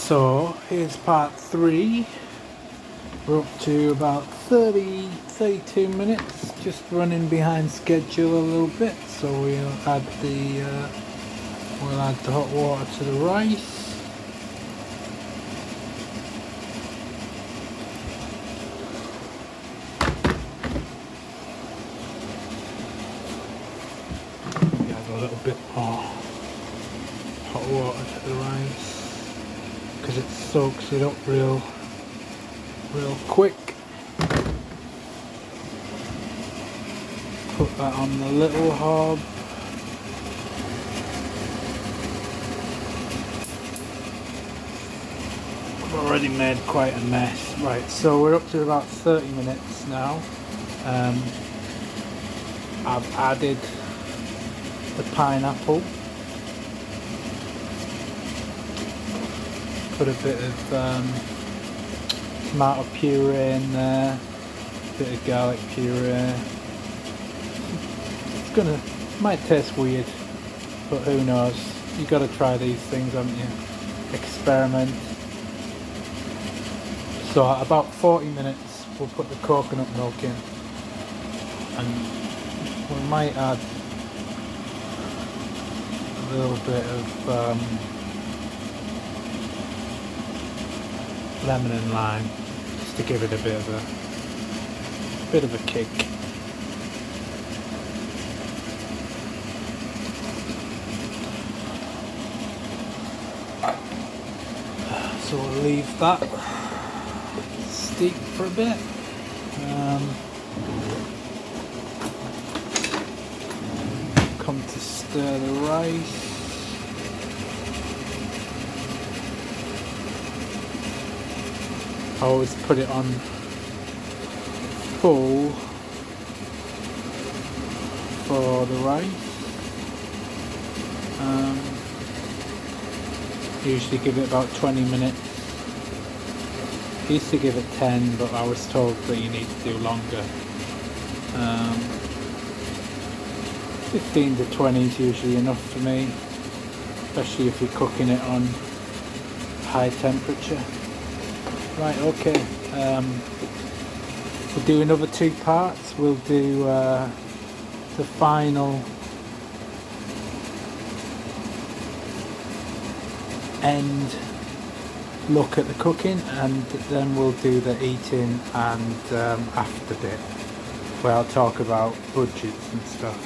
So here's part 3. We're up to about 32 minutes, just running behind schedule a little bit. So we'll add the hot water to the rice. Add a little bit more hot water to the rice because it soaks it up real quick. Put that on the little hob. I've already made quite a mess. Right, so we're up to about 30 minutes now. I've added the pineapple. Put a bit of tomato puree in there, a bit of garlic puree. Might taste weird, but who knows? You got to try these things, haven't you? Experiment. So at about 40 minutes, we'll put the coconut milk in, and we might add a little bit of lemon and lime, just to give it a bit of a kick. So we'll leave that steep for a bit. Come to stir the rice. I always put it on full for the rice. Usually give it about 20 minutes. I used to give it 10, but I was told that you need to do longer. 15 to 20 is usually enough for me, especially if you're cooking it on high temperature. Right, okay. We'll do another 2 parts. We'll do the final end look at the cooking, and then we'll do the eating and after bit, where I'll talk about budgets and stuff.